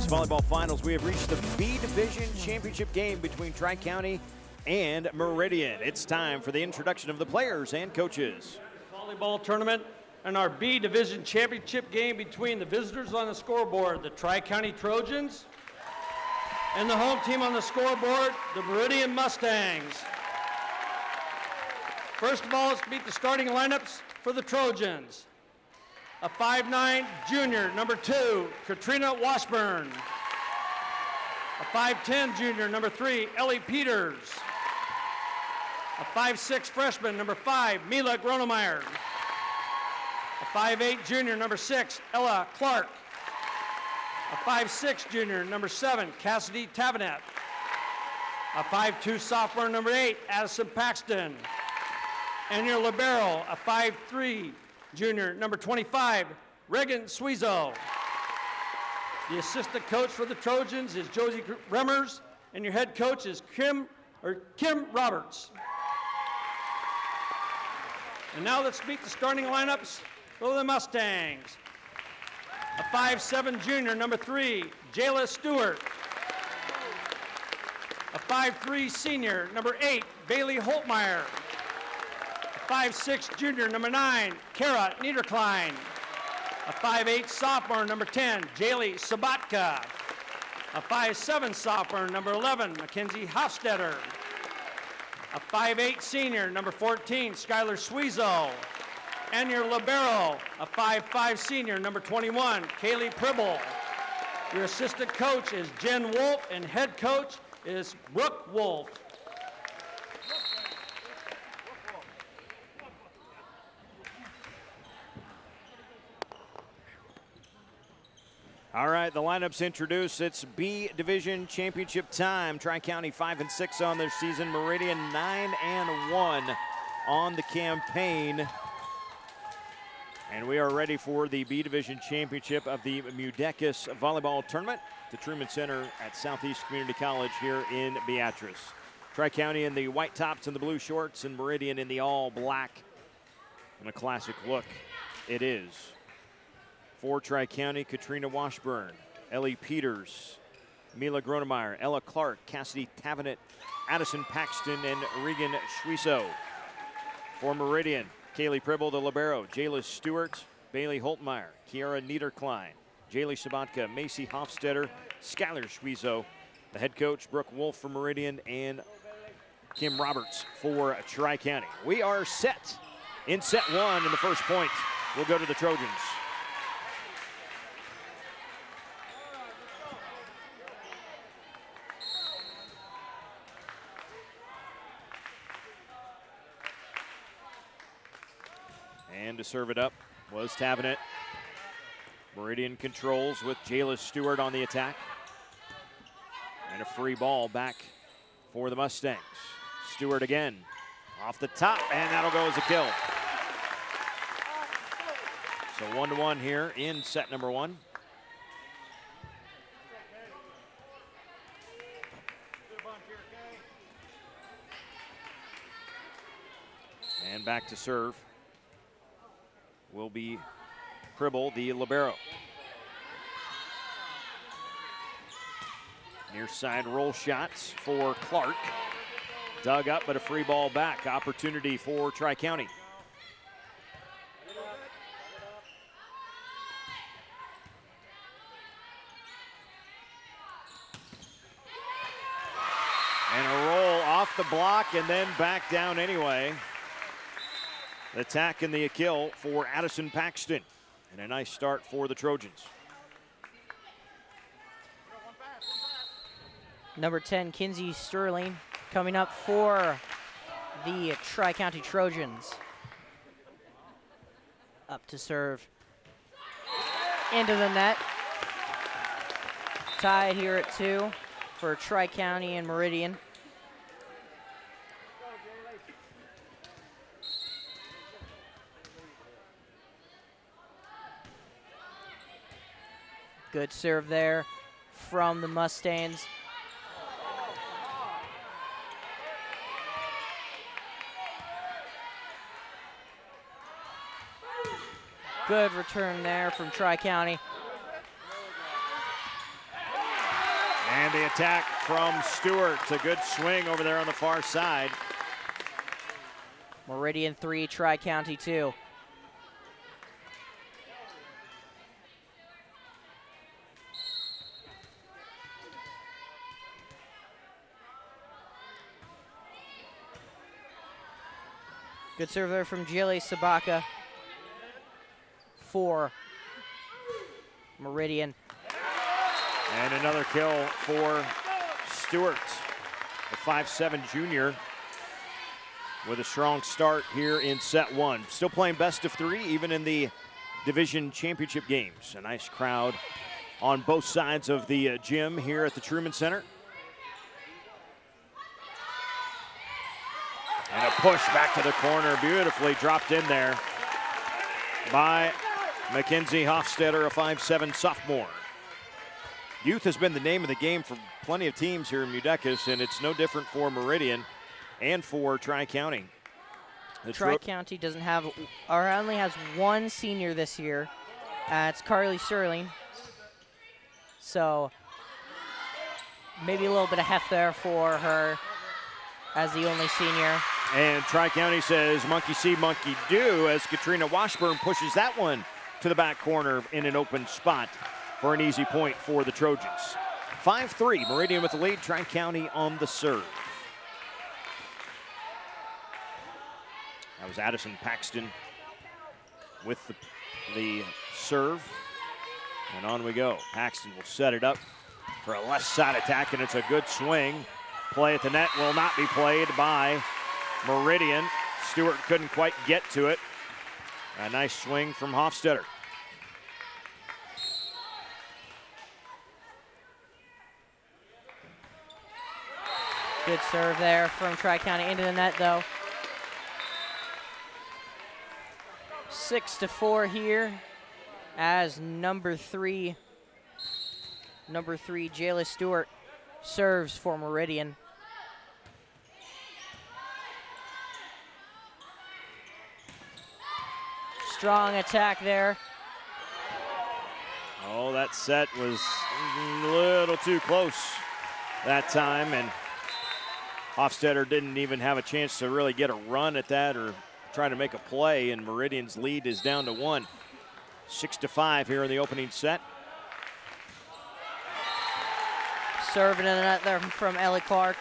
MUDECAS Volleyball Finals, we have reached the B Division Championship game between Tri-County and Meridian. It's time for the introduction of the players and coaches. Volleyball tournament and our B Division Championship game between the visitors on the scoreboard, the Tri-County Trojans, and the home team on the scoreboard, the Meridian Mustangs. First of all, let's meet the starting lineups for the Trojans. A 5'9" junior, number 2, Katrina Washburn. A 5'10" junior, number 3, Ellie Peters. A 5'6" freshman, number 5, Mila Gronemeyer. A 5'8" junior, number 6, Ella Clark. A 5'6" junior, number 7, Cassidy Tavenet. A 5'2" sophomore, number 8, Addison Paxton. And your libero, a 5'3" junior, number 25, Reagan Suizo. The assistant coach for the Trojans is Josie Remmers, and your head coach is Kim Roberts. And now let's meet the starting lineups for the Mustangs. A 5'7" junior, number 3, Jayla Stewart. A 5'3" senior, number 8, Bailey Holtmeyer. A 5'6" junior, number 9, Kara Niederklein. A 5'8" sophomore, number 10, Jaylee Sabatka. A 5'7" sophomore, number 11, Mackenzie Hofstetter. A 5'8" senior, number 14, Skylar Suizo. And your libero, a 5'5" senior, number 21, Kaylee Pribble. Your assistant coach is Jen Wolf, and head coach is Brooke Wolf. All right, the lineups introduced. It's B Division Championship time. Tri-County 5-6 on their season. Meridian 9-1 on the campaign. And we are ready for the B Division Championship of the MUDECAS Volleyball Tournament, the Truman Center at Southeast Community College here in Beatrice. Tri-County in the white tops and the blue shorts, and Meridian in the all black. And a classic look it is. For Tri-County, Katrina Washburn, Ellie Peters, Mila Gronemeyer, Ella Clark, Cassidy Tavenet, Addison Paxton, and Regan Schwiso. For Meridian, Kaylee Pribble, the libero, Jayla Stewart, Bailey Holtmeyer, Kiara Niederklein, Jaylee Sabatka, Macy Hofstetter, Skylar Schwiso, the head coach, Brooke Wolf for Meridian, and Kim Roberts for Tri-County. We are set in set 1, and the first point will go to the Trojans. And to serve it up was Tavenet. Meridian controls with Jayla Stewart on the attack. And a free ball back for the Mustangs. Stewart again off the top, and that'll go as a kill. So 1-1 here in set number 1. And back to serve will be Pribble, the libero. Near side roll shots for Clark. Dug up, but a free ball back. Opportunity for Tri-County. And a roll off the block and then back down anyway. The attack and the kill for Addison Paxton. And a nice start for the Trojans. Number 10, Kinsey Sterling, coming up for the Tri-County Trojans. Up to serve. Into the net. Tied here at 2 for Tri-County and Meridian. Good serve there from the Mustangs. Good return there from Tri-County. And the attack from Stewart. A good swing over there on the far side. Meridian 3, Tri-County 2. Good serve there from Jilly Sabaka for Meridian. And another kill for Stewart, the 5'7" junior, with a strong start here in set one. Still playing best of three, even in the division championship games. A nice crowd on both sides of the gym here at the Truman Center. And a push back to the corner, beautifully dropped in there by Mackenzie Hofstetter, a 5'7" sophomore. Youth has been the name of the game for plenty of teams here in MUDECAS, and it's no different for Meridian and for Tri-County. Tri-County doesn't have, or only has one senior this year. It's Carly Sterling. So maybe a little bit of heft there for her as the only senior. And Tri-County says monkey see, monkey do, as Katrina Washburn pushes that one to the back corner in an open spot for an easy point for the Trojans. 5-3, Meridian with the lead, Tri-County on the serve. That was Addison Paxton with the serve. And on we go. Paxton will set it up for a left side attack, and it's a good swing. Play at the net will not be played by Meridian. Stewart couldn't quite get to it. A nice swing from Hofstetter. Good serve there from Tri-County into the net, though. 6-4 here as number three, Jayla Stewart serves for Meridian. Strong attack there. Oh, that set was a little too close that time, and Hofstetter didn't even have a chance to really get a run at that or try to make a play, and Meridian's lead is down to 1. 6-5 here in the opening set. Serving in the net there from Ellie Clark,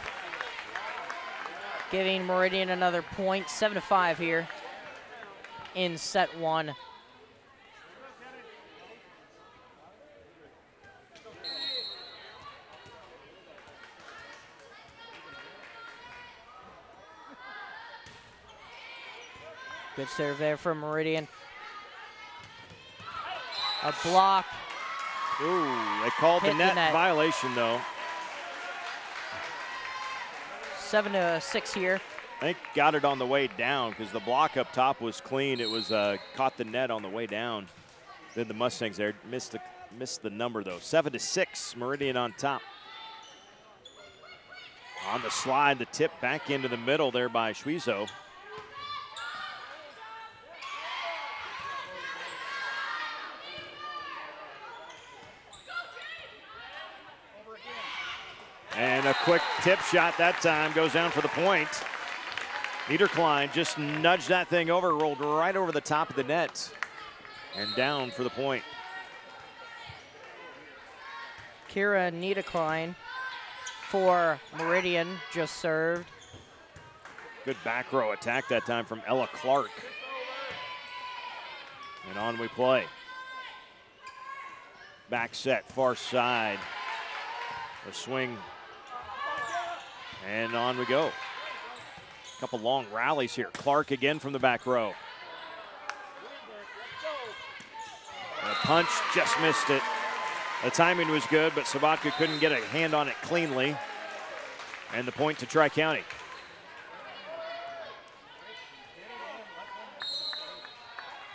giving Meridian another point. 7-5 here in set one. Good serve there from Meridian. A block. Ooh, they called the net violation, though. 7-6 here. I think got it on the way down because the block up top was clean. It was caught the net on the way down. Then the Mustangs there missed the number, though. 7-6, Meridian on top. On the slide, the tip back into the middle there by Schwizo. And a quick tip shot that time goes down for the point. Niederklein just nudged that thing over, rolled right over the top of the net, and down for the point. Kira Niederklein for Meridian just served. Good back row attack that time from Ella Clark. And on we play. Back set, far side. The swing. And on we go. A couple long rallies here. Clark again from the back row. And a punch, just missed it. The timing was good, but Sabatka couldn't get a hand on it cleanly. And the point to Tri-County.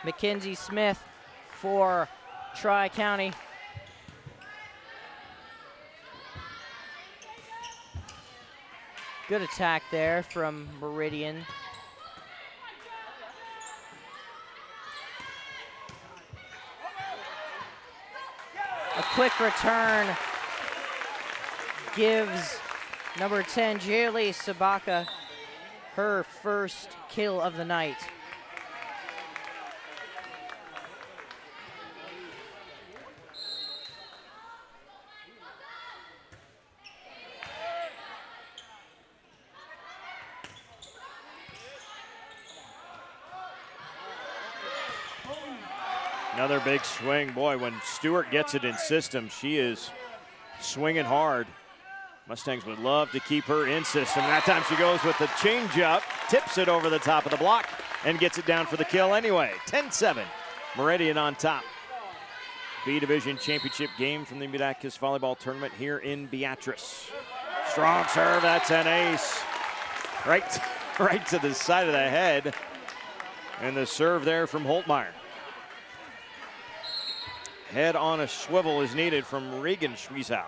Mackenzie Smith for Tri-County. Good attack there from Meridian. A quick return gives number 10, Jaylee Sabaka, her first kill of the night. Another big swing. Boy, when Stewart gets it in system, she is swinging hard. Mustangs would love to keep her in system. That time she goes with the changeup, tips it over the top of the block, and gets it down for the kill anyway. 10-7, Meridian on top. B Division Championship game from the MUDECAS Volleyball Tournament here in Beatrice. Strong serve, that's an ace. Right to the side of the head. And the serve there from Holtmeyer. Head on a swivel is needed from Regan Schwiesow.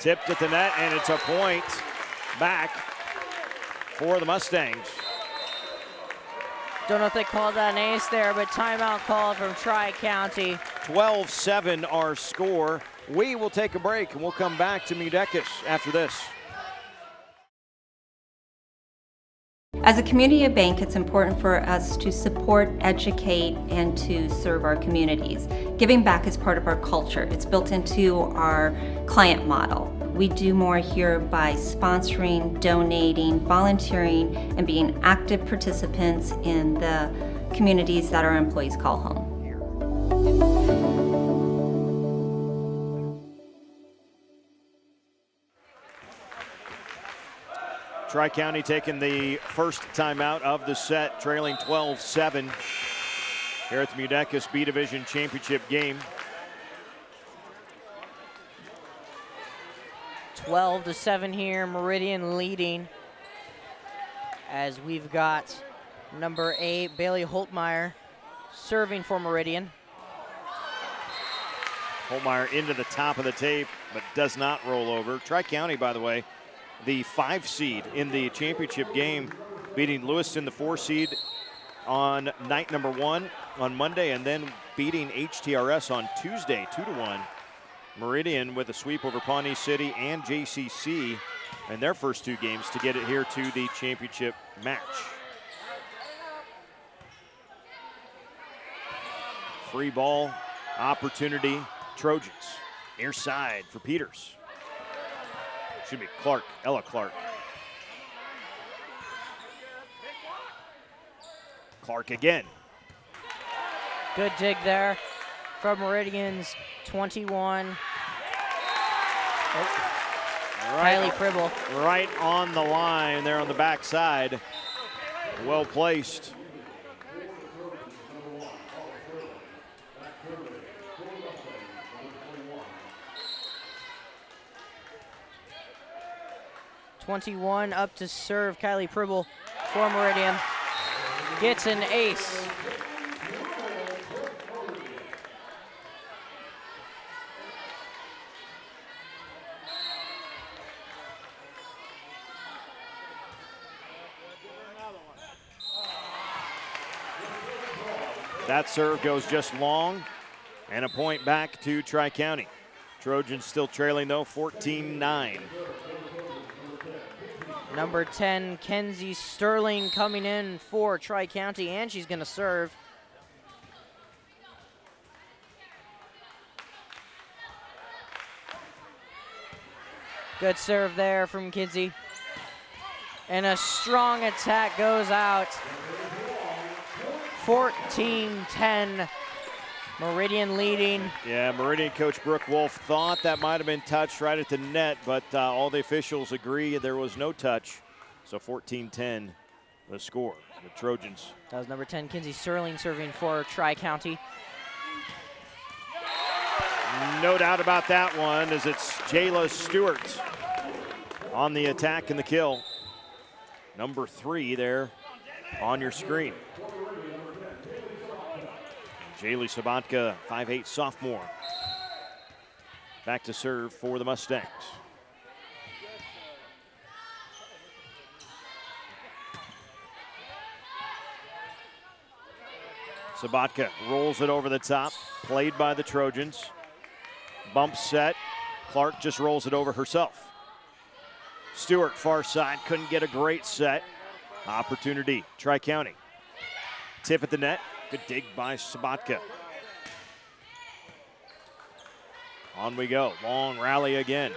Tipped at the net, and it's a point back for the Mustangs. Don't know if they called that an ace there, but timeout call from Tri-County. 12-7 our score. We will take a break, and we'll come back to MUDECAS after this. As a community bank, it's important for us to support, educate, and to serve our communities. Giving back is part of our culture. It's built into our client model. We do more here by sponsoring, donating, volunteering, and being active participants in the communities that our employees call home. Tri-County taking the first timeout of the set, trailing 12-7 here at the MUDECAS B Division Championship game. 12-7 here, Meridian leading, as we've got number 8, Bailey Holtmeyer, serving for Meridian. Holtmeyer into the top of the tape, but does not roll over. Tri-County, by the way, the 5 seed in the championship game, beating Lewiston, the 4 seed, on night number 1 on Monday, and then beating HTRS on Tuesday 2-1. Meridian with a sweep over Pawnee City and JCC in their first 2 games to get it here to the championship match. Free ball opportunity, Trojans. Near side for Peters. Should be Clark, Ella Clark. Clark again. Good dig there from Meridian's 21. Kylie Pribble. Right on the line there on the backside. Well placed. .21 up to serve, Kylie Pribble for Meridian. Gets an ace. That serve goes just long, and a point back to Tri-County. Trojans still trailing though, 14-9. Number 10, Kenzie Sterling coming in for Tri-County, and she's gonna serve. Good serve there from Kenzie. And a strong attack goes out. 14-10, Meridian leading. Yeah, Meridian coach Brooke Wolf thought that might have been touched right at the net, but all the officials agree there was no touch. So 14-10, the score. The Trojans. That was number 10, Kenzie Sterling, serving for Tri-County. No doubt about that one, as it's Jayla Stewart on the attack and the kill. Number 3 there on your screen. Jaylee Sabatka, 5'8" sophomore. Back to serve for the Mustangs. Sabatka rolls it over the top, played by the Trojans. Bump set. Clark just rolls it over herself. Stewart, far side, couldn't get a great set. Opportunity, Tri-County. Tip at the net. Good dig by Sabatka. On we go. Long rally again.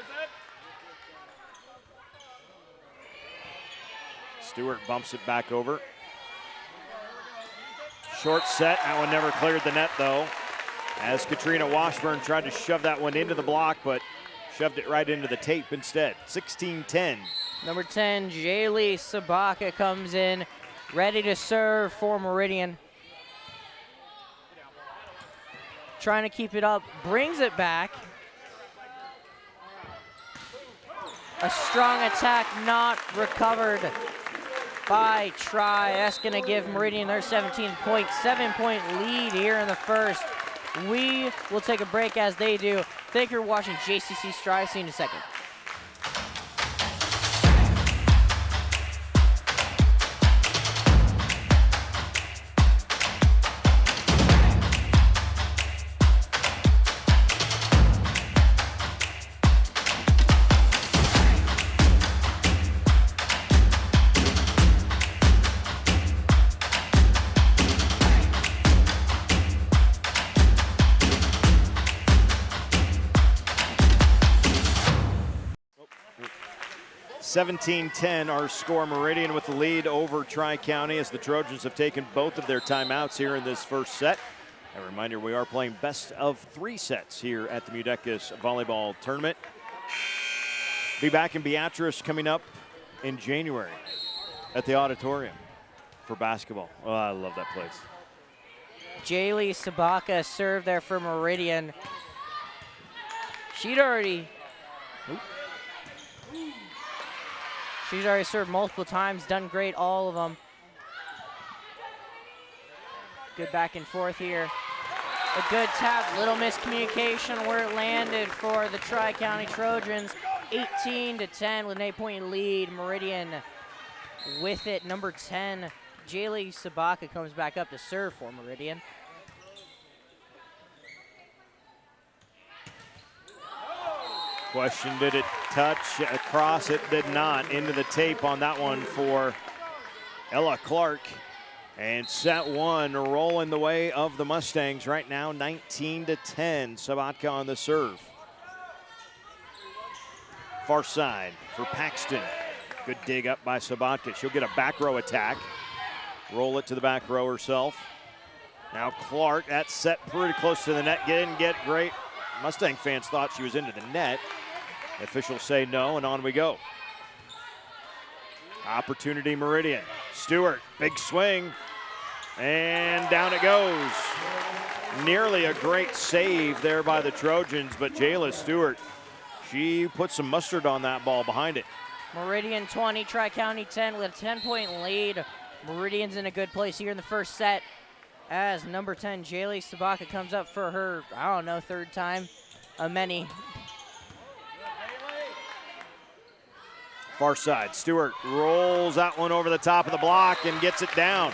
Stewart bumps it back over. Short set. That one never cleared the net, though, as Katrina Washburn tried to shove that one into the block, but shoved it right into the tape instead. 16-10. Number 10, Jaylee Sabaka comes in, ready to serve for Meridian. Trying to keep it up, brings it back. A strong attack not recovered by Tri. That's going to give Meridian their 17.7-point lead here in the first. We will take a break as they do. Thank you for watching JCC Strive. See you in a second. – 17-10 our score. Meridian with the lead over Tri-County as the Trojans have taken both of their timeouts here in this first set. A reminder, we are playing best of 3 sets here at the MUDECAS Volleyball Tournament. Be back in Beatrice coming up in January at the auditorium for basketball. Oh, I love that place. Jaylee Sabaka served there for Meridian. She'd already served multiple times, done great, all of them. Good back and forth here. A good tap, little miscommunication where it landed for the Tri-County Trojans. 18-10 with an 8-point lead. Meridian with it. Number 10, Jaylee Sabaka comes back up to serve for Meridian. Question, did it touch across? It did not. Into the tape on that one for Ella Clark. And set 1 rolling the way of the Mustangs right now, 19-10. Sabatka on the serve. Far side for Paxton. Good dig up by Sabatka. She'll get a back row attack. Roll it to the back row herself. Now Clark, that set pretty close to the net. Didn't get great. Mustang fans thought she was into the net. Officials say no, and on we go. Opportunity Meridian. Stewart, big swing, and down it goes. Nearly a great save there by the Trojans, but Jayla Stewart, she put some mustard on that ball behind it. Meridian 20, Tri-County 10 with a 10-point lead. Meridian's in a good place here in the first set as number 10, Jaylee Sabaka, comes up for her, I don't know, 3rd time of many. Far side, Stewart rolls that one over the top of the block and gets it down.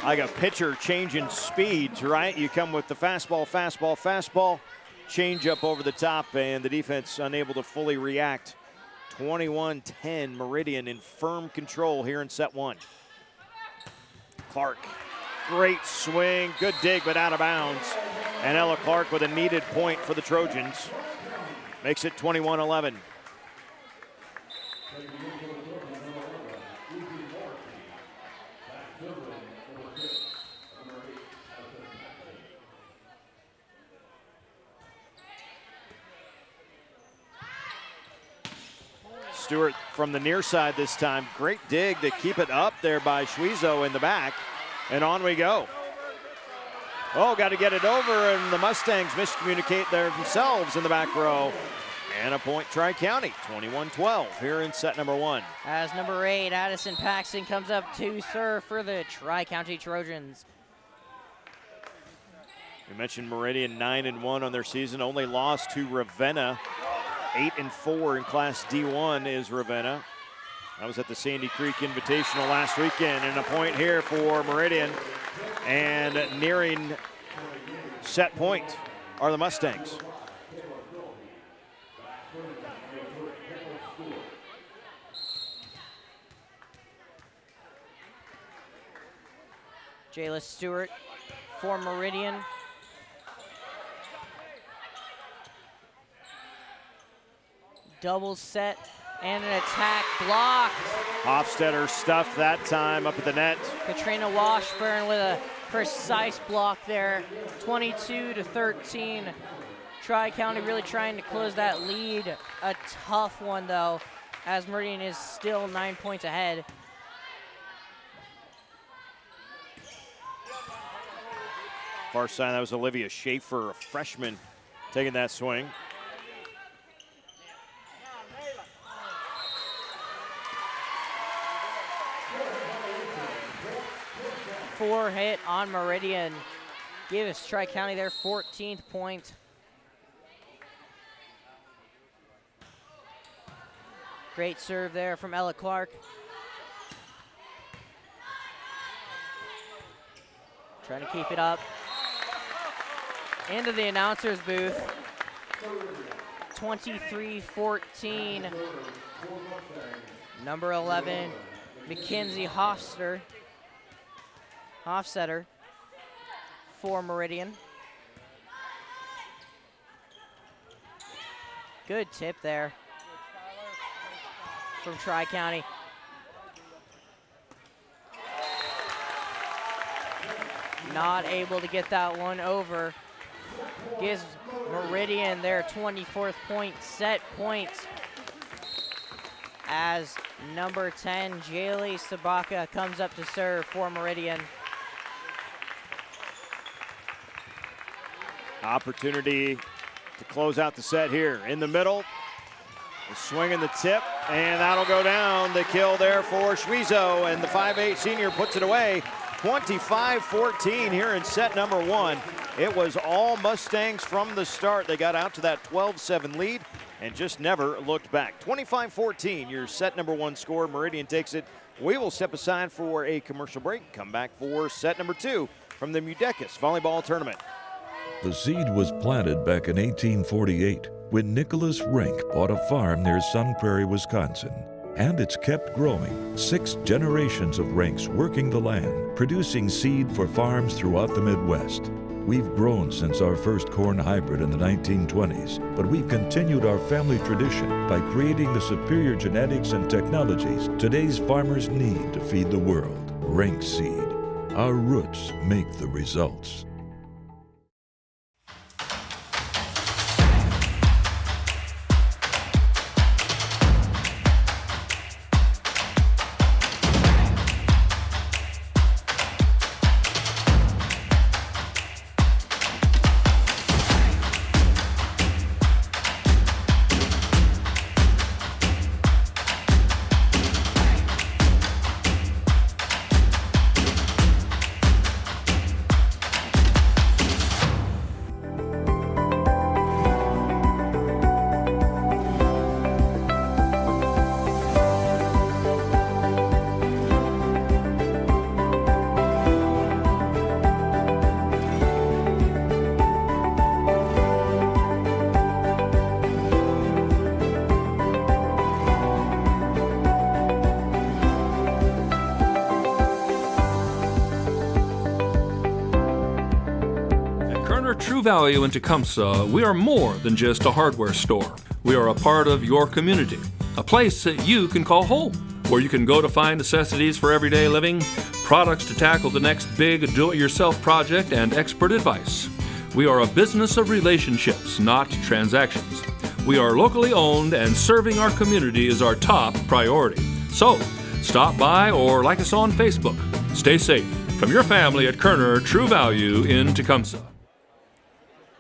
Like a pitcher changing speeds, right? You come with the fastball, fastball, fastball, change up over the top, and the defense unable to fully react. 21-10, Meridian in firm control here in set 1. Clark, great swing, good dig, but out of bounds. And Ella Clark with a needed point for the Trojans. Makes it 21-11. Stewart from the near side this time. Great dig to keep it up there by Schwiezo in the back. And on we go. Oh, got to get it over, and the Mustangs miscommunicate there themselves in the back row. And a point Tri-County, 21-12 here in set number 1. As number 8, Addison Paxton, comes up to serve for the Tri-County Trojans. We mentioned Meridian 9-1 on their season, only lost to Ravenna. 8-4 in Class D1 is Ravenna. That was at the Sandy Creek Invitational last weekend, and a point here for Meridian. And nearing set point are the Mustangs. Jayla Stewart for Meridian. Double set and an attack blocked. Hofstetter stuffed that time up at the net. Katrina Washburn with a precise block there, 22-13. Tri-County really trying to close that lead. A tough one though, as Meridian is still 9 points ahead. Far side, that was Olivia Schaefer, a freshman, taking that swing. Four hit on Meridian. Gives Tri-County their 14th point. Great serve there from Ella Clark. Trying to keep it up. Into the announcer's booth. 23-14. Number 11, Mackenzie Hofstetter for Meridian. Good tip there from Tri-County. Not able to get that one over. Gives Meridian their 24th point, set points, as number 10, Jaylee Sabaka, comes up to serve for Meridian. Opportunity to close out the set here. In the middle, the swing and the tip, and that'll go down. The kill there for Schwiezo, and the 5'8" senior puts it away. 25-14 here in set number one. It was all Mustangs from the start. They got out to that 12-7 lead and just never looked back. 25-14, your set number one score. Meridian takes it. We will step aside for a commercial break. Come back for set number two from the MUDECAS Volleyball Tournament. The seed was planted back in 1848 when Nicholas Rink bought a farm near Sun Prairie, Wisconsin. And it's kept growing. 6 generations of Rinks working the land, producing seed for farms throughout the Midwest. We've grown since our first corn hybrid in the 1920s, but we've continued our family tradition by creating the superior genetics and technologies today's farmers need to feed the world. Rink seed. Our roots make the results. True Value in Tecumseh, we are more than just a hardware store. We are a part of your community, a place that you can call home, where you can go to find necessities for everyday living, products to tackle the next big do-it-yourself project, and expert advice. We are a business of relationships, not transactions. We are locally owned, and serving our community is our top priority. So, stop by or like us on Facebook. Stay safe. From your family at Kerner True Value in Tecumseh.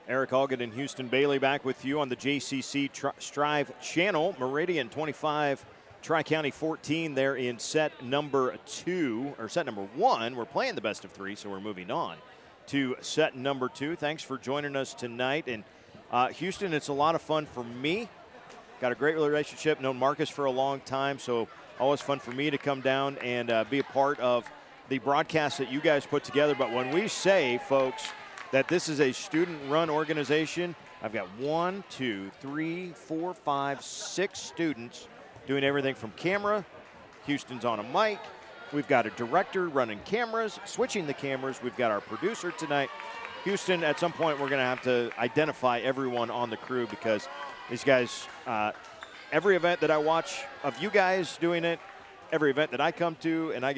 Eric Allgood and Houston Bailey back with you on the JCC Striv channel. Meridian 25, Tri-County 14 there in set number two, or set number one. We're playing the best of three, so we're moving on to set number two. Thanks for joining us tonight. And Houston, it's a lot of fun for me. Got a great relationship, known Marcus for a long time, so always fun for me to come down and be a part of the broadcast that you guys put together. But when we say, folks, that this is a student-run organization, I've got 1, 2, 3, 4, 5, 6 students doing everything from camera. Houston's on a mic. We've got a director running cameras, switching the cameras. We've got our producer tonight. Houston, at some point, we're going to have to identify everyone on the crew because these guys, every event that I watch of you guys doing it, every event that I come to, and I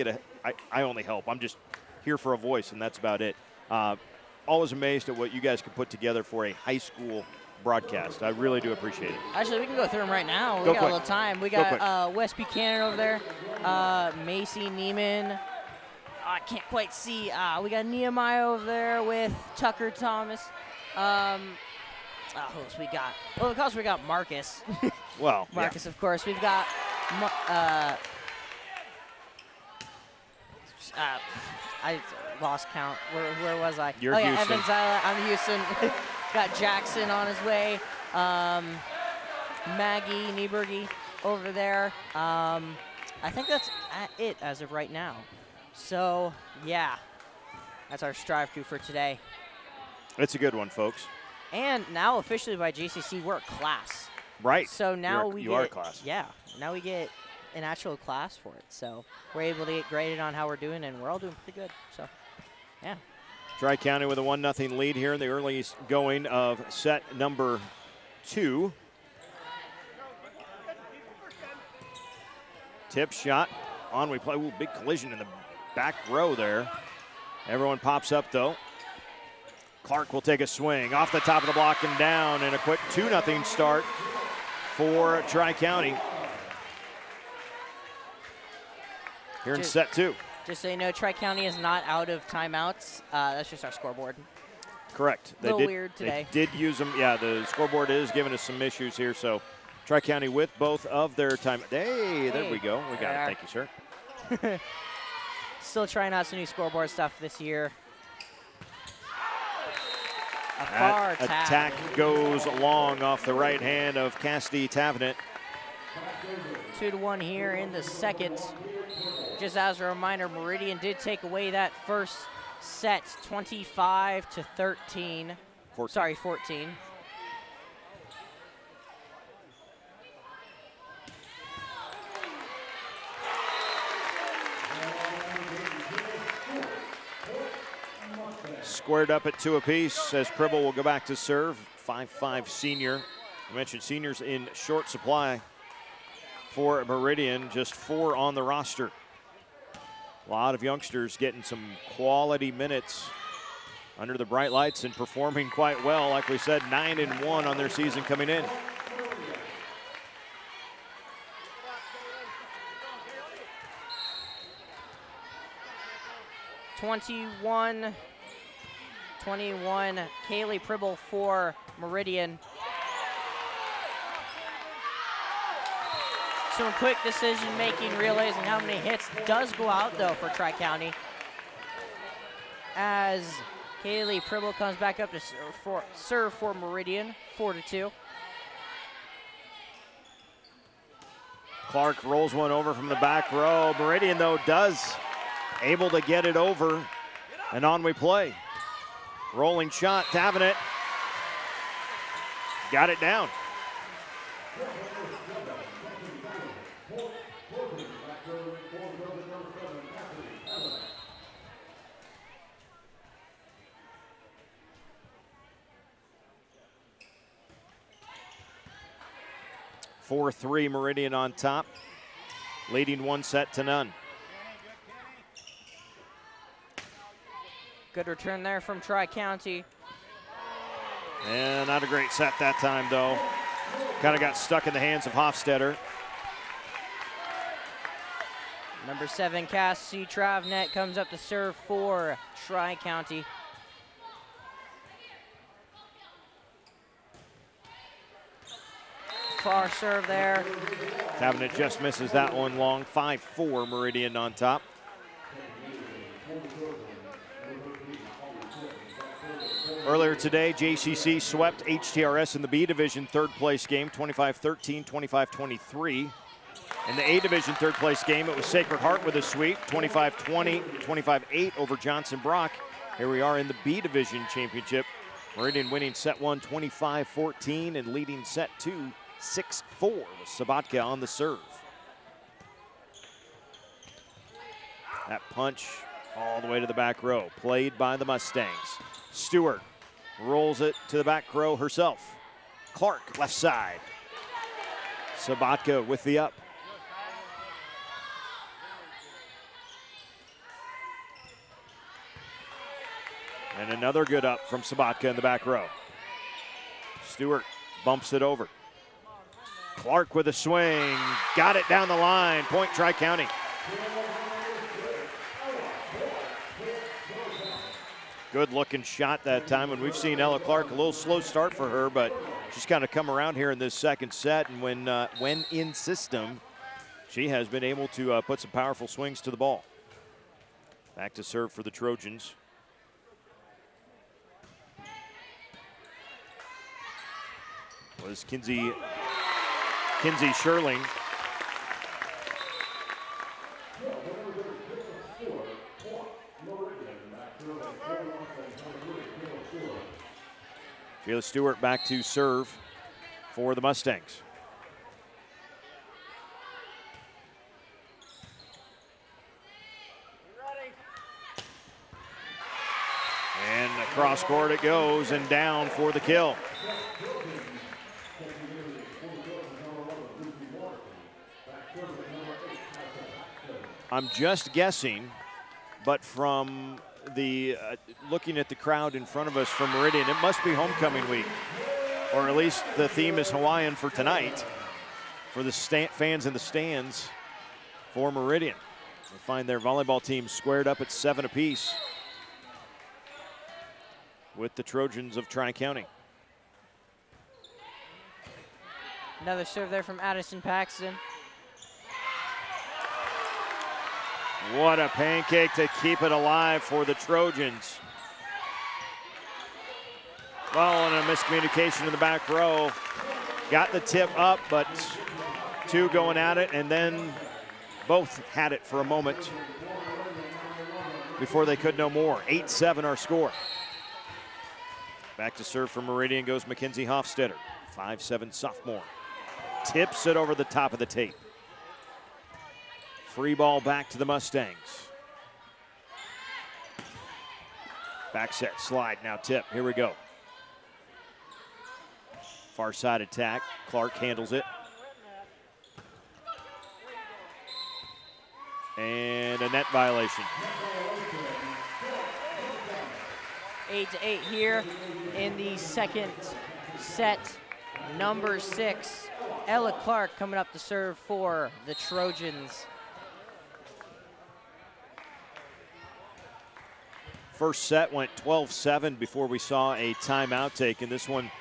only help. I'm just here for a voice, and that's about it. Always amazed at what you guys can put together for a high school broadcast. I really do appreciate it. Actually, we can go through them right now. We got a little time. We got Wes Buchanan over there, Macy Neiman. I can't quite see. We got Nehemiah over there with Tucker Thomas. Who else we got? Well, of course, we got Marcus. Well, Marcus, of course. We've got I lost count. Where was I? You're Houston. Evans, I'm Houston. Got Jackson on his way. Maggie Nieberge over there. I think that's it as of right now. So, yeah, that's our Striv crew for today. It's a good one, folks. And now officially by JCC, we're a class. Right. So now you are a class. Yeah, now we get an actual class for it. So we're able to get graded on how we're doing, and we're all doing pretty good. So, yeah. Tri-County with a 1-0 lead here in the early going of set number 2. Tip shot on. We play. Ooh, big collision in the back row there. Everyone pops up, though. Clark will take a swing off the top of the block and down, and a quick 2-0 start for Tri-County here in set 2. Just so you know, Tri-County is not out of timeouts. That's just our scoreboard. Correct. A little weird today. They did use them. Yeah, the scoreboard is giving us some issues here. So Tri-County with both of their time. Hey, there we go. We got it. Thank you, sir. Still trying out some new scoreboard stuff this year. A far attack goes long off the right hand of Cassidy Tavenet. 2-1 here in the second. Just as a reminder, Meridian did take away that first set, 25-13. 14. Squared up at 2 apiece as Pribble will go back to serve. 5'5" senior. I mentioned seniors in short supply for Meridian, just 4 on the roster. A lot of youngsters getting some quality minutes under the bright lights and performing quite well. Like we said, 9-1 on their season coming in. (21) Kaylee Pribble for Meridian. Some quick decision making, realizing how many hits does go out though for Tri-County. As Kaylee Pribble comes back up to serve for Meridian, 4-2. Clark rolls one over from the back row. Meridian, though, does able to get it over, and on we play. Rolling shot, Tavenet got it down. (4-3) Meridian on top, leading 1-0. Good return there from Tri-County. And not a great set that time, though. Kind of got stuck in the hands of Hofstetter. Number 7, Cassie Travnet comes up to serve for Tri-County. Far serve there. Tavenet just misses that one long. 5-4 Meridian on top. Earlier today, JCC swept HTRS in the B Division third place game, 25-13, 25-23. In the A Division third place game, it was Sacred Heart with a sweep, 25-20, 25-8 over Johnson Brock. Here we are in the B Division championship. Meridian winning set 1, 25-14, and leading set 2, 6-4 with Sabatka on the serve. That punch all the way to the back row, played by the Mustangs. Stewart rolls it to the back row herself. Clark, left side. Sabatka with the up. And another good up from Sabatka in the back row. Stewart bumps it over. Clark with a swing, got it down the line, point Tri-County. Good looking shot that time, and we've seen Ella Clark, a little slow start for her, but she's kind of come around here in this second set, and when in system, she has been able to put some powerful swings to the ball. Back to serve for the Trojans. Was Kinsey Sherling. Jayla Stewart back to serve for the Mustangs. And across court it goes and down for the kill. I'm just guessing, but from the looking at the crowd in front of us from Meridian, it must be homecoming week, or at least the theme is Hawaiian for tonight for the fans in the stands for Meridian. They find their volleyball team squared up at 7 apiece with the Trojans of Tri-County. Another serve there from Addison Paxton. What a pancake to keep it alive for the Trojans. Well, and a miscommunication in the back row. Got the tip up, but two going at it, and then both had it for a moment before they could no more. 8-7 our score. Back to serve for Meridian goes Mackenzie Hofstetter, 5'7" sophomore. Tips it over the top of the tape. Free ball back to the Mustangs. Back set, slide, now tip, here we go. Far side attack, Clark handles it. And a net violation. 8-8 here in the second set. Number 6, Ella Clark coming up to serve for the Trojans. First set went 12-7 before we saw a timeout taken. This one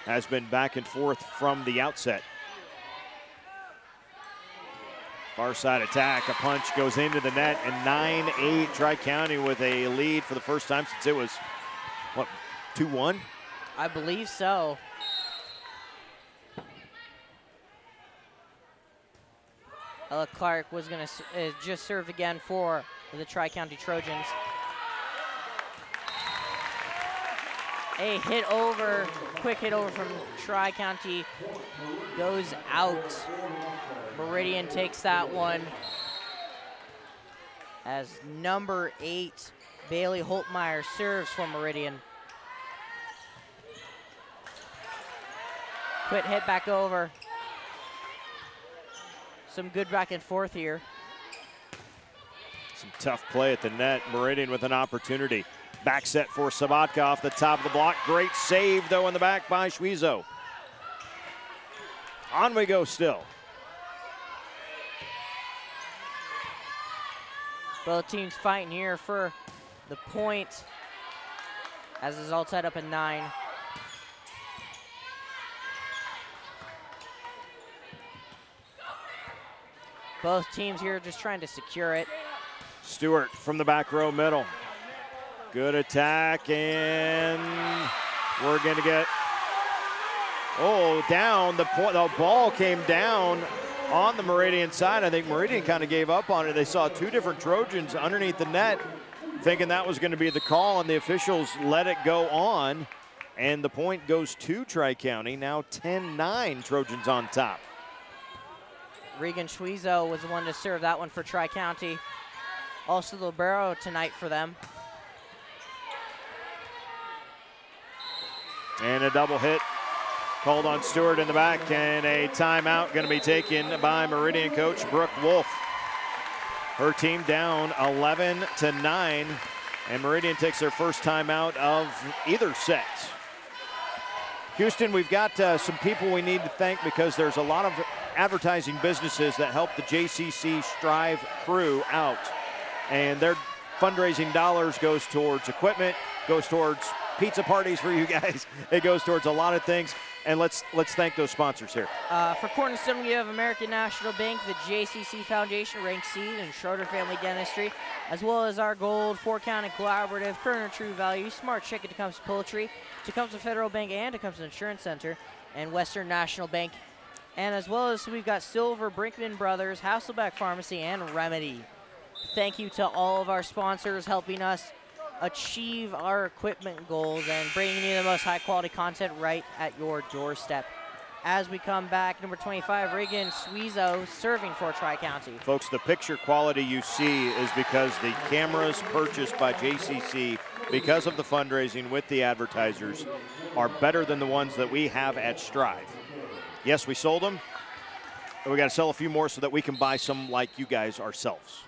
has been back and forth from the outset. Far side attack, a punch goes into the net, and 9-8 Tri-County with a lead for the first time since it was, what, 2-1? I believe so. Ella Clark was going to just serve again for the Tri-County Trojans. A hit over, quick hit over from Tri-County, goes out. Meridian takes that one. As number 8, Bailey Holtmeyer serves for Meridian. Quick hit back over. Some good back and forth here. Some tough play at the net. Meridian with an opportunity. Back set for Sabatka off the top of the block. Great save, though, in the back by Schwizo. On we go still. Both teams fighting here for the point, as is all tied up at 9. Both teams here just trying to secure it. Stewart from the back row middle. Good attack, and we're going to get, down. The ball came down on the Meridian side. I think Meridian kind of gave up on it. They saw two different Trojans underneath the net, thinking that was going to be the call, and the officials let it go on, and the point goes to Tri-County. Now 10-9 Trojans on top. Regan Schwiezo was the one to serve that one for Tri-County. Also the libero tonight for them. And a double hit called on Stewart in the back, and a timeout going to be taken by Meridian coach Brooke Wolf. Her team down 11-9, and Meridian takes their first timeout of either set. Houston, we've got some people we need to thank because there's a lot of advertising businesses that help the JCC Striv crew out. And their fundraising dollars goes towards equipment, goes towards pizza parties for you guys. It goes towards a lot of things. And let's thank those sponsors here. For Cornerstone, we have American National Bank, the JCC Foundation, Rank Seed, and Schroeder Family Dentistry, as well as our Gold, 4-County Collaborative, Kerner True Value, Smart Check at Tecumseh Poultry, Tecumseh Federal Bank and Tecumseh Insurance Center, and Western National Bank. And as well as we've got Silver, Brinkman Brothers, Hasselbeck Pharmacy, and Remedy. Thank you to all of our sponsors helping us achieve our equipment goals and bringing you the most high-quality content right at your doorstep. As we come back, number 25, Regan Schwiezo serving for Tri-County. Folks, the picture quality you see is because the cameras purchased by JCC, because of the fundraising with the advertisers, are better than the ones that we have at Striv. Yes, we sold them, but we got to sell a few more so that we can buy some like you guys ourselves.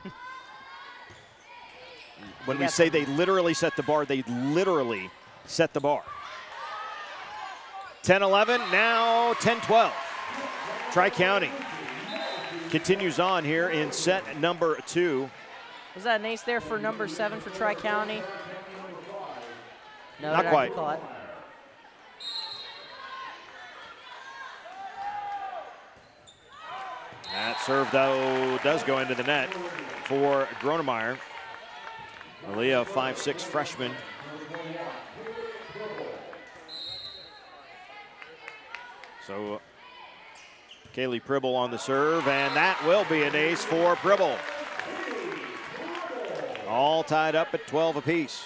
When we say they literally set the bar, they literally set the bar. 10-11, now 10-12. Tri-County continues on here in set number 2. Was that an ace there for number 7 for Tri-County? No, not quite. Call it. That serve, though, does go into the net for Gronemeyer. Aaliyah, 5'6" freshman. So Kaylee Pribble on the serve, and that will be an ace for Pribble. All tied up at 12 apiece.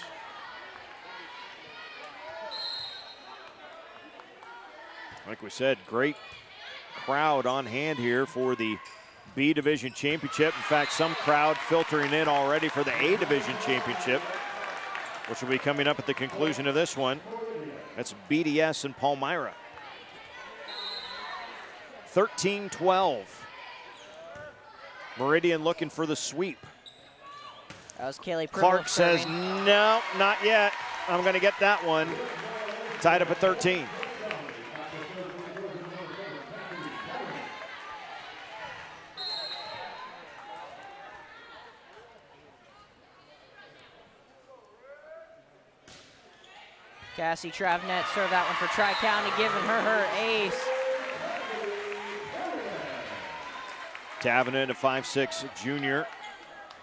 Like we said, great crowd on hand here for the B Division Championship. In fact, some crowd filtering in already for the A Division Championship, which will be coming up at the conclusion of this one. That's BDS and Palmyra. 13-12. Meridian looking for the sweep. That was Kaylee Pribble. Clark says, no, not yet. I'm going to get that one. Tied up at 13. Cassie Travnet served that one for Tri-County, giving her ace. Tavenet, a 5'6" junior,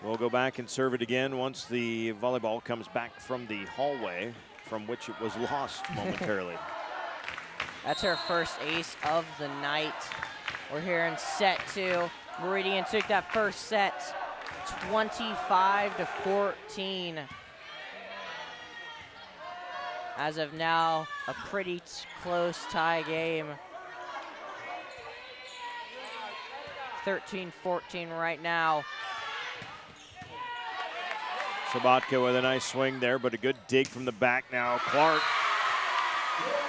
will go back and serve it again once the volleyball comes back from the hallway from which it was lost momentarily. That's her first ace of the night. We're here in set 2. Meridian took that first set 25-14. As of now, a pretty close tie game. 13-14 right now. Sabatka with a nice swing there, but a good dig from the back now. Clark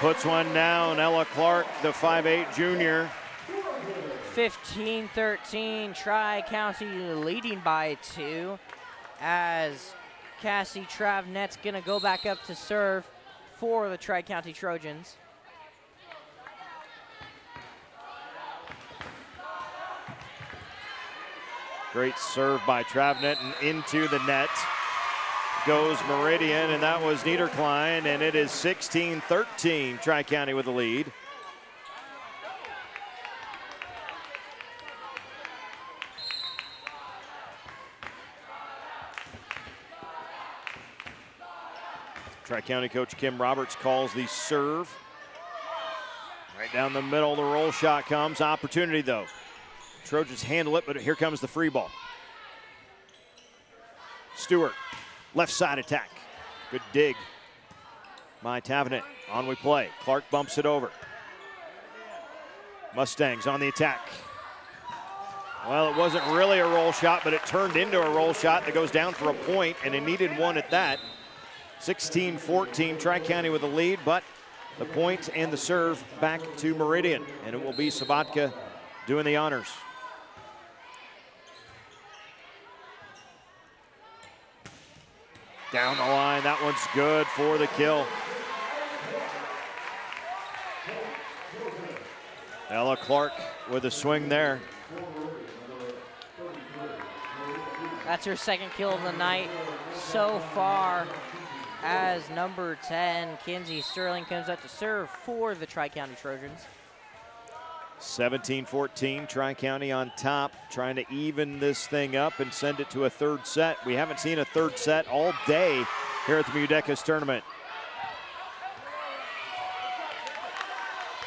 puts one down. Ella Clark, the 5'8" junior. 15-13, Tri-County leading by 2 as Cassie Travnet's gonna go back up to serve for the Tri-County Trojans. Great serve by Travnet, and into the net goes Meridian, and that was Niederklein, and it is 16-13, Tri-County with the lead. Tri-County coach Kim Roberts calls the serve. Right down the middle, the roll shot comes. Opportunity, though. Trojans handle it, but here comes the free ball. Stewart, left side attack. Good dig by Tavenet. On we play. Clark bumps it over. Mustangs on the attack. Well, it wasn't really a roll shot, but it turned into a roll shot that goes down for a point, and it needed one at that. 16-14, Tri-County with the lead, but the point and the serve back to Meridian, and it will be Sabatka doing the honors. Down the line, that one's good for the kill. Ella Clark with a swing there. That's her second kill of the night so far, as number 10, Kinsey Sterling, comes up to serve for the Tri-County Trojans. 17-14, Tri-County on top, trying to even this thing up and send it to a third set. We haven't seen a third set all day here at the MUDECAS tournament.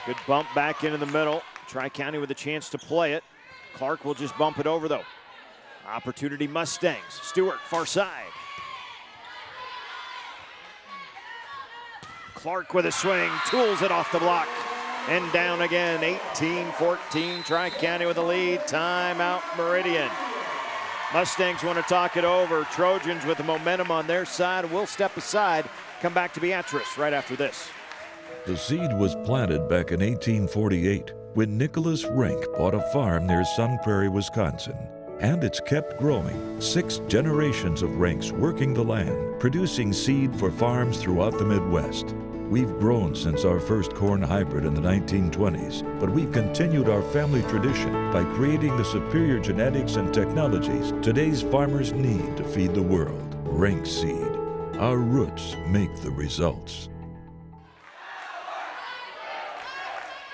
Good bump back into the middle. Tri-County with a chance to play it. Clark will just bump it over though. Opportunity Mustangs. Stewart, far side. Clark with a swing, tools it off the block. And down again, 18-14, Tri-County with the lead. Timeout, Meridian. Mustangs want to talk it over. Trojans with the momentum on their side will step aside. Come back to Beatrice right after this. The seed was planted back in 1848 when Nicholas Rink bought a farm near Sun Prairie, Wisconsin. And it's kept growing. 6 generations of Rinks working the land, producing seed for farms throughout the Midwest. We've grown since our first corn hybrid in the 1920s, but we've continued our family tradition by creating the superior genetics and technologies today's farmers need to feed the world. Rink seed. Our roots make the results.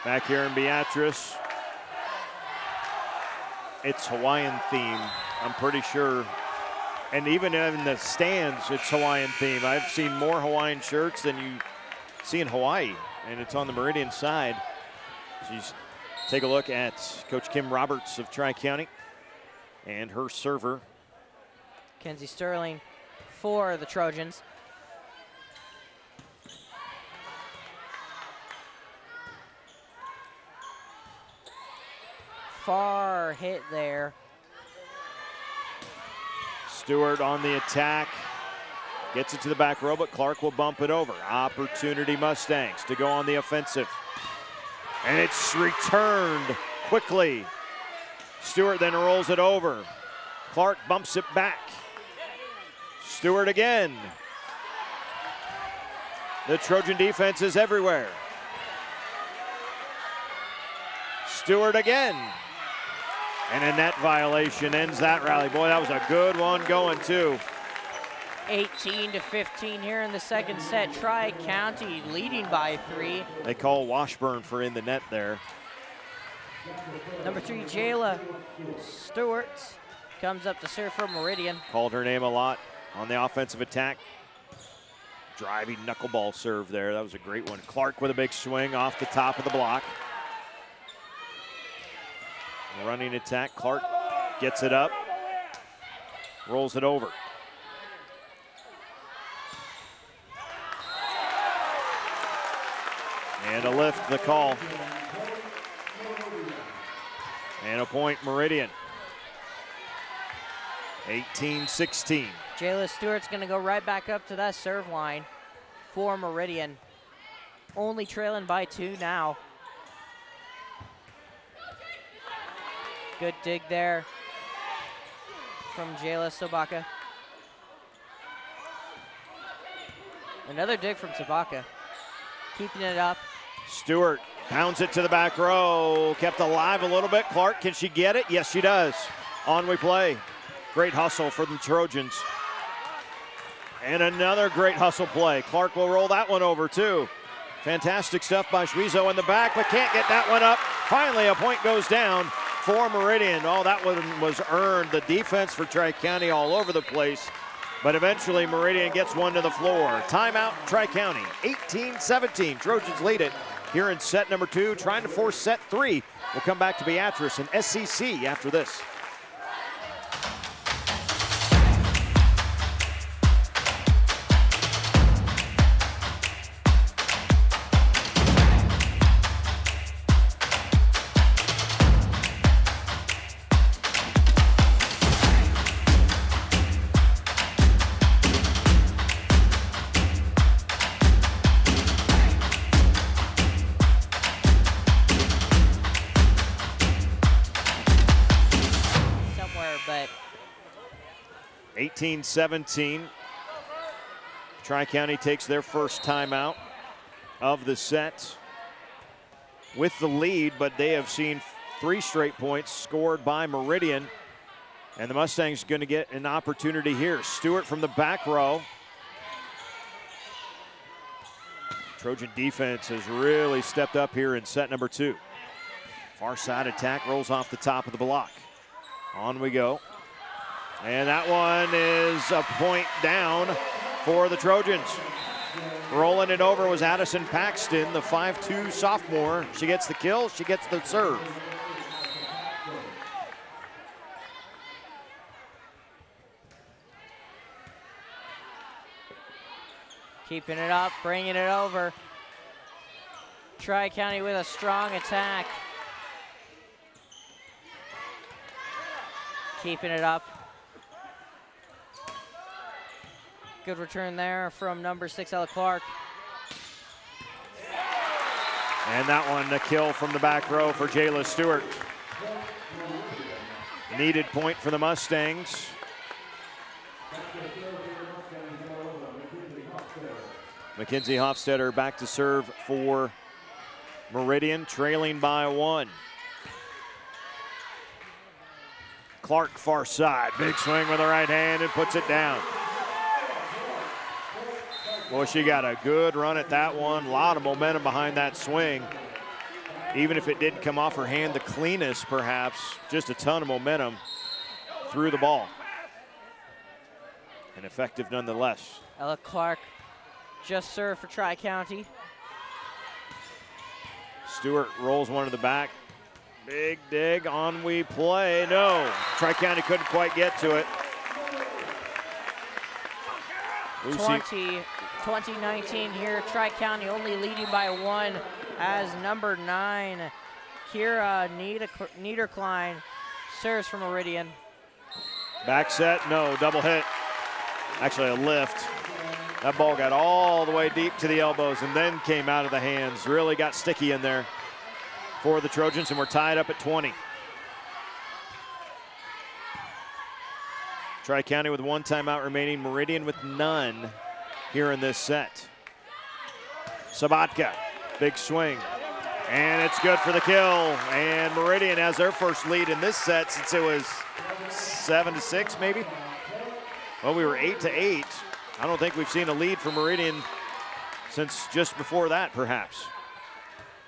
Back here in Beatrice, it's Hawaiian theme, I'm pretty sure. And even in the stands, it's Hawaiian theme. I've seen more Hawaiian shirts than you see in Hawaii, and it's on the Meridian side. So you take a look at Coach Kim Roberts of Tri-County and her server. Kinsey Sterling for the Trojans. Far hit there. Stewart on the attack. Gets it to the back row, but Clark will bump it over. Opportunity Mustangs to go on the offensive. And it's returned quickly. Stewart then rolls it over. Clark bumps it back. Stewart again. The Trojan defense is everywhere. Stewart again. And a net violation ends that rally. Boy, that was a good one going too. 18-15 here in the second set. Tri-County leading by 3. They call Washburn for in the net there. Number 3, Jayla Stewart comes up to serve for Meridian. Called her name a lot on the offensive attack. Driving knuckleball serve there. That was a great one. Clark with a big swing off the top of the block. Running attack. Clark gets it up. Rolls it over. And a lift, the call. And a point, Meridian. 18-16. Jayla Stewart's gonna go right back up to that serve line for Meridian. Only trailing by 2 now. Good dig there from Jayla Sobaka. Another dig from Sobaka. Keeping it up. Stewart pounds it to the back row. Kept alive a little bit. Clark, can she get it? Yes, she does. On we play. Great hustle for the Trojans. And another great hustle play. Clark will roll that one over too. Fantastic stuff by Schwizo in the back, but can't get that one up. Finally, a point goes down for Meridian. Oh, that one was earned. The defense for Tri-County all over the place. But eventually, Meridian gets one to the floor. Timeout, Tri-County, 18-17. Trojans lead it here in set number 2, trying to force set 3. We'll come back to Beatrice and SCC after this. 18-17. Tri-County takes their first timeout of the set with the lead, but they have seen 3 straight points scored by Meridian. And the Mustangs going to get an opportunity here. Stewart from the back row. Trojan defense has really stepped up here in set number 2. Far side attack rolls off the top of the block. On we go. And that one is a point down for the Trojans. Rolling it over was Addison Paxton, the 5'2" sophomore. She gets the kill, she gets the serve. Keeping it up, bringing it over. Tri-County with a strong attack. Keeping it up. Good return there from number 6, Ella Clark. And that one, a kill from the back row for Jayla Stewart. Needed point for the Mustangs. Mackenzie Hofstetter back to serve for Meridian, trailing by 1. Clark far side, big swing with the right hand and puts it down. Well, she got a good run at that one. A lot of momentum behind that swing. Even if it didn't come off her hand the cleanest, perhaps, just a ton of momentum through the ball. And effective nonetheless. Ella Clark just served for Tri-County. Stewart rolls one to the back. Big dig, on we play. No, Tri-County couldn't quite get to it. 2019 here, Tri-County only leading by 1 as number 9, Kira Niederklein serves from Meridian. Back set, no, double hit. Actually a lift. That ball got all the way deep to the elbows and then came out of the hands. Really got sticky in there for the Trojans, and we're tied up at 20. Tri-County with 1 timeout remaining, Meridian with none here in this set. Sabatka, big swing, and it's good for the kill. And Meridian has their first lead in this set since it was 7-6 maybe. Well, we were 8-8. I don't think we've seen a lead for Meridian since just before that, perhaps.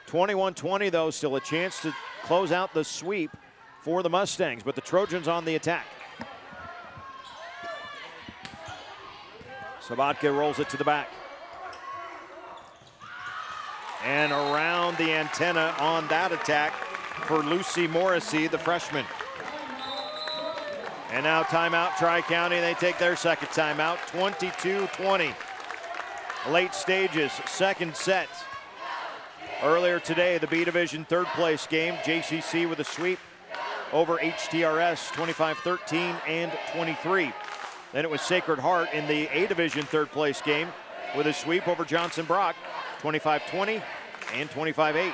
21-20 though, still a chance to close out the sweep for the Mustangs, but the Trojans on the attack. Sabatka rolls it to the back. And around the antenna on that attack for Lucy Morrissey, the freshman. And now timeout, Tri-County. They take their second timeout, 22-20. Late stages, second set. Earlier today, the B Division third place game, JCC with a sweep over HTRS, 25-13 and 23. Then it was Sacred Heart in the A Division third place game with a sweep over Johnson Brock, 25-20 and 25-8.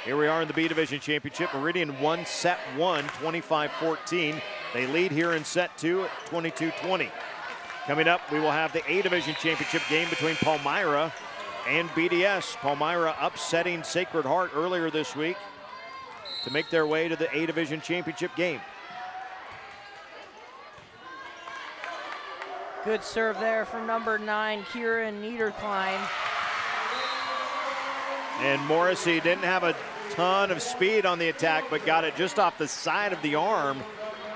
Here we are in the B Division Championship. Meridian won set 1, 25-14. They lead here in set 2 at 22-20. Coming up, we will have the A Division Championship game between Palmyra and BDS. Palmyra upsetting Sacred Heart earlier this week to make their way to the A Division Championship game. Good serve there from number 9, Kira Niederklein. And Morrissey didn't have a ton of speed on the attack, but got it just off the side of the arm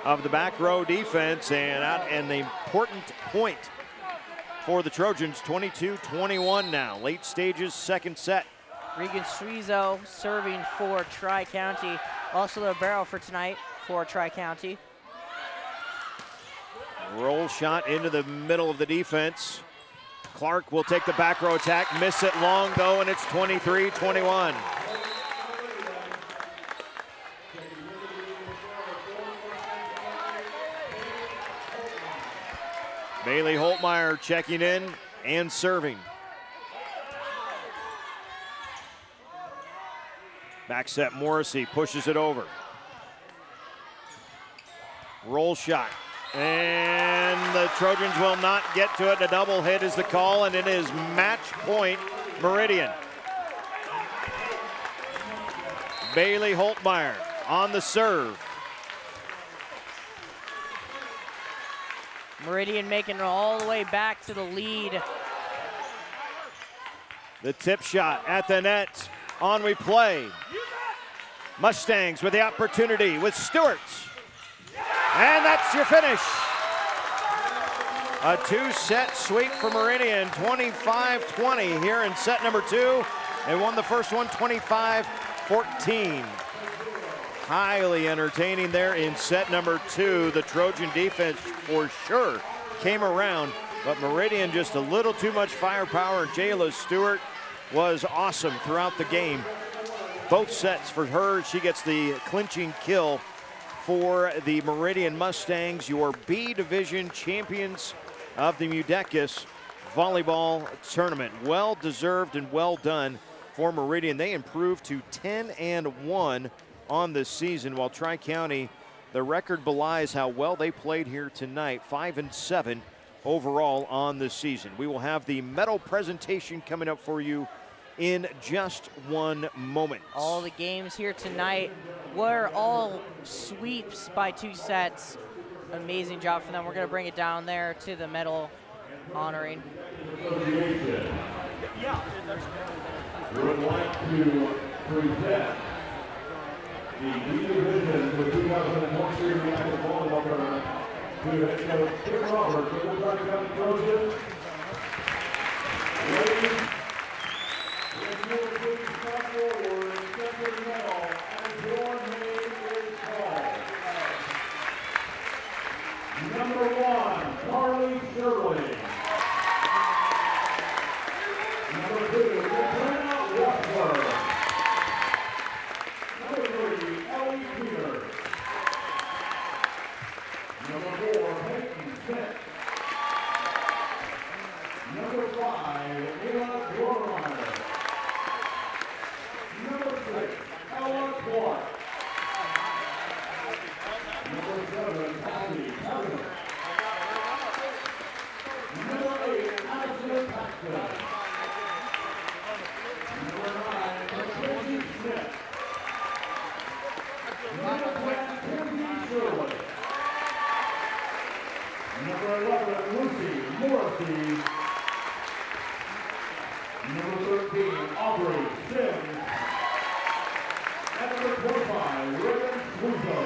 of the back row defense, and the important point for the Trojans, 22-21 now. Late stages, second set. Regan Suizo serving for Tri-County. Also the barrel for tonight for Tri-County. Roll shot into the middle of the defense. Clark will take the back row attack, miss it long though, and it's 23-21. Bailey Holtmeyer checking in and serving. Back set, Morrissey pushes it over. Roll shot, And the Trojans will not get to it. A double hit is the call, and it is match point Meridian. Bailey Holtmeyer on the serve. Meridian making it all the way back to the lead. The tip shot at the net. On we play. Mustangs with the opportunity with Stewart. And that's your finish. A two-set sweep for Meridian, 25-20 here in set number 2. They won the first one 25-14. Highly entertaining there in set number 2. The Trojan defense for sure came around, but Meridian just a little too much firepower. Jayla Stewart was awesome throughout the game. Both sets for her. She gets the clinching kill for the Meridian Mustangs, your B Division champions of the MUDECAS Volleyball Tournament. Well deserved and well done for Meridian. They improved to 10-1 on this season, while Tri-County, the record belies how well they played here tonight, 5-7 overall on the season. We will have the medal presentation coming up for you in just one moment. All the games here tonight were all sweeps by 2 sets. Amazing job for them. We're going to bring it down there to the medal honoring. We would like to present the B Division for 2023 MUDECAS Volleyball Tournament to head coach Tim Roberts of the Tri-County Trojans. Ladies, if you would please step forward and accept your medal as your name is called. Number 1, Carly Shirley. Number 2, Katrina Washburn. Number 3, Ellie Peters. Number 4, Peyton Smith. Number 5, Ella Gormeyer. Number 6, Ella Clark. Number 7, Patty Taylor. Number 8, Ashley Paxton. Number 9, Mackenzie Smith. Number 10, Timothy Shirley. Number 11, Lucy Morrissey. Number 13, Aubrey Sims. And number 25, Ribbon Russo.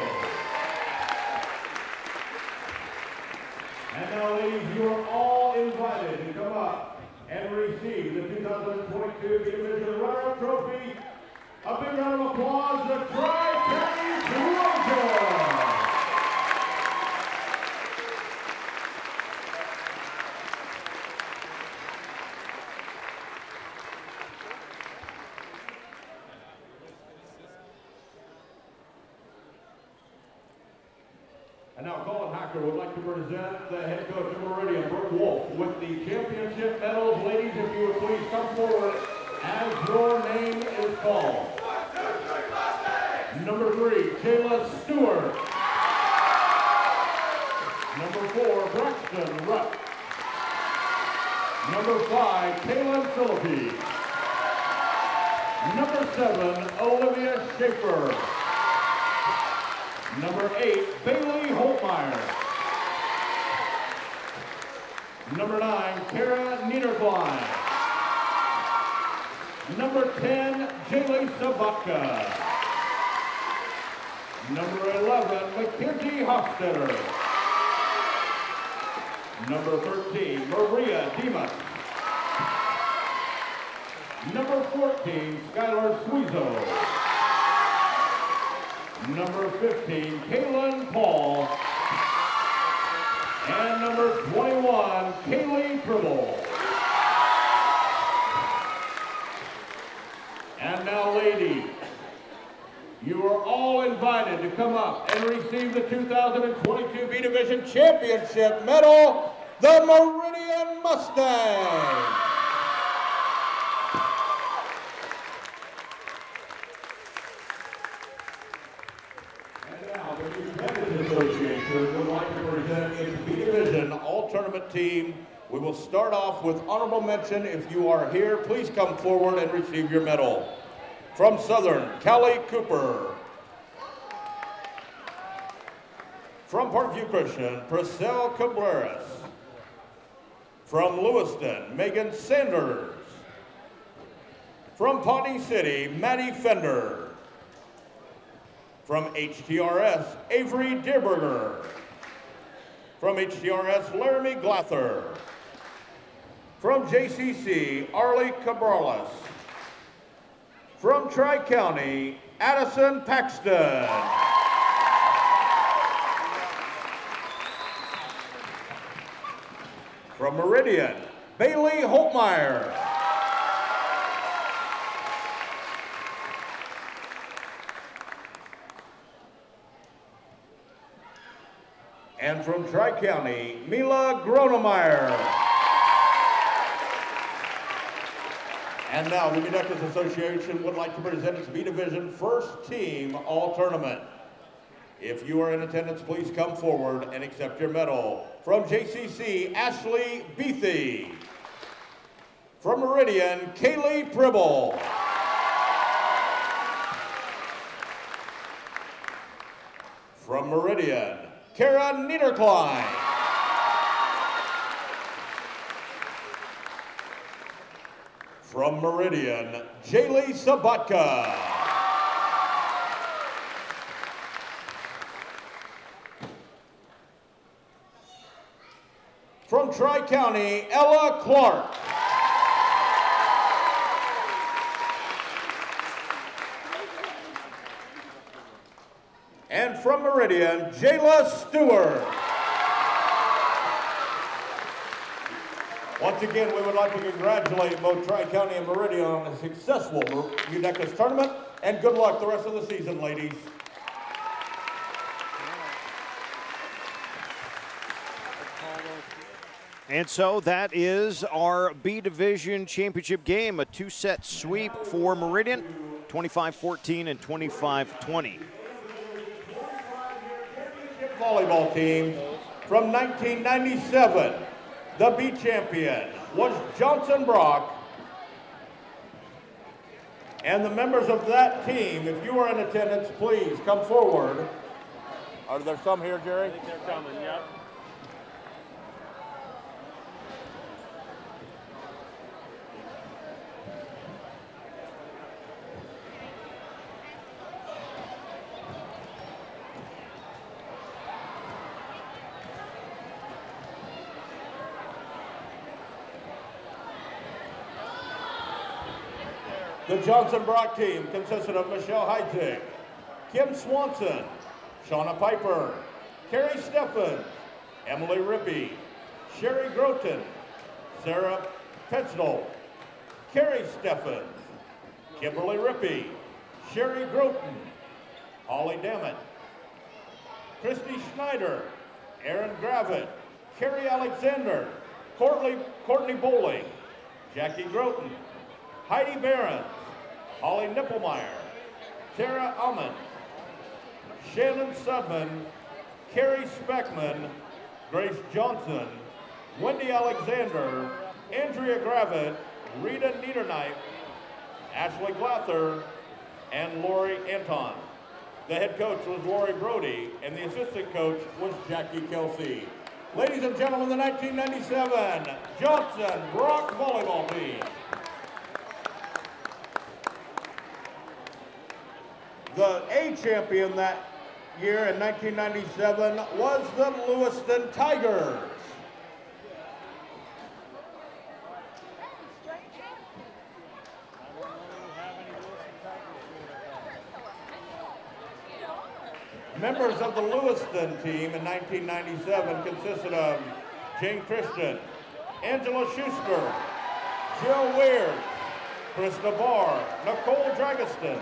And now, ladies, you are all invited to come up and receive the 2022 B Division runner-up trophy. A big round of applause to Tri-County Trojans. And now Colin Hacker would like to present the head coach of Meridian, Brooke Wolf, with the championship medals. Ladies, if you would please come forward as your name is called. Number 3, Kayla Stewart. Number 4, Braxton Rupp. Number 5, Kaylin Philippi. Number 7, Olivia Schaefer. Number 8, Bailey Holtmeyer. Number 9, Kara Niederglein. Number 10, Jaylee Sabatka. Number 11, Mackenzie Hofstetter. Number 13, Maria Dimas. Number 14, Skylar Suizo. Number 15, Kaylin Paul. And number 21, Kaylee Tribble. And now, ladies, you are all invited to come up and receive the 2022 B Division Championship medal, the Meridian Mustangs. And now, the competitive Association would like to present its B Division All-Tournament team. We will start off with honorable mention. If you are here, please come forward and receive your medal. From Southern, Callie Cooper. From Parkview Christian, Priscilla Cabreras. From Lewiston, Megan Sanders. From Pawnee City, Maddie Fender. From HTRS, Avery Deerberger. From HTRS, Laramie Glather. From JCC, Arlie Cabrales. From Tri-County, Addison Paxton. From Meridian, Bailey Holtmeyer. And from Tri-County, Mila Gronemeyer. And now the MUDECAS Association would like to present its B Division first team all-tournament. If you are in attendance, please come forward and accept your medal. From JCC, Ashley Beathy. From Meridian, Kaylee Pribble. From Meridian, Kara Niederklein. From Meridian, Jaylee Sabatka. From Tri-County, Ella Clark. And from Meridian, Jayla Stewart. Once again, we would like to congratulate both Tri-County and Meridian on a successful MUDECAS tournament, and good luck the rest of the season, ladies. And so that is our B Division championship game, a two-set sweep for Meridian, 25-14 and 25-20. Volleyball team from 1997. The B champion was Johnson Brock. And the members of that team, if you are in attendance, please come forward. Are there some here, Jerry? I think they're coming, yep. The Johnson Brock team consisted of Michelle Heitzig, Kim Swanson, Shauna Piper, Carrie Steffens, Emily Rippey, Sherry Groten, Sarah Petznell, Carrie Steffens, Kimberly Rippey, Sherry Groten, Holly Dammit, Christy Schneider, Aaron Gravitt, Carrie Alexander, Courtney Bowling, Jackie Groten, Heidi Behrens, Holly Nippelmeyer, Tara Ullman, Shannon Sudman, Carrie Speckman, Grace Johnson, Wendy Alexander, Andrea Gravitt, Rita Niederknight, Ashley Glather, and Lori Anton. The head coach was Lori Brody, and the assistant coach was Jackie Kelsey. Ladies and gentlemen, the 1997 Johnson Brock volleyball team. The A champion that year in 1997 was the Lewiston Tigers. Members of the Lewiston team in 1997 consisted of Jane Christian, Angela Schuster, Jill Weir, Krista Barr, Nicole Dragiston,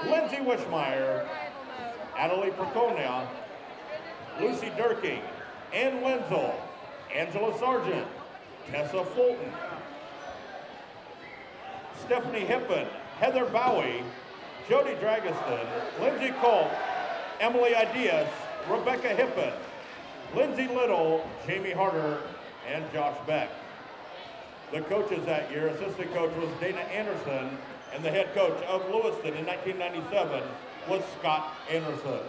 Lindsay Wishmeyer, Adelie Proconia, Lucy Durking, Ann Wenzel, Angela Sargent, Tessa Fulton, Stephanie Hippen, Heather Bowie, Jody Dragiston, Lindsay Colt, Emily Ideas, Rebecca Hippen, Lindsay Little, Jamie Harder, and Josh Beck. The coaches that year, assistant coach was Dana Anderson, and the head coach of Lewiston in 1997 was Scott Anderson.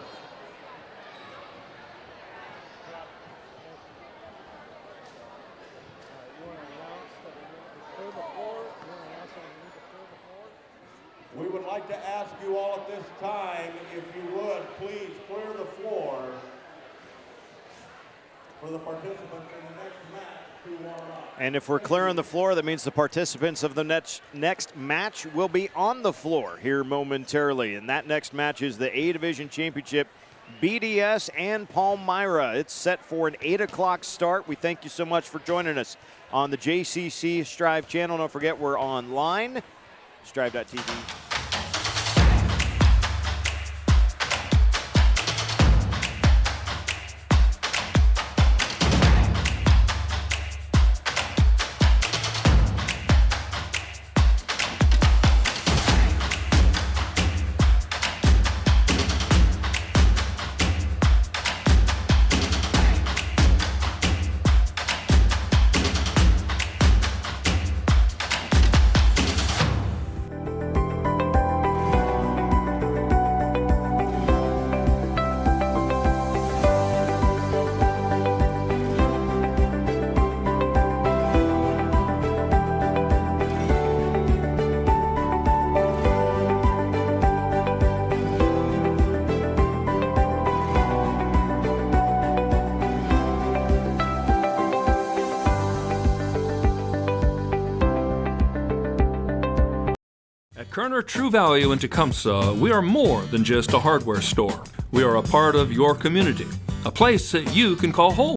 We would like to ask you all at this time, if you would, please clear the floor for the participants in the next match to warm up. And if we're clearing the floor, that means the participants of the next match will be on the floor here momentarily. And that next match is the A Division Championship, BDS and Palmyra. It's set for an 8 o'clock start. We thank you so much for joining us on the JCC Striv channel. Don't forget, we're online, striv.tv. Kerner True Value in Tecumseh, we are more than just a hardware store. We are a part of your community, a place that you can call home.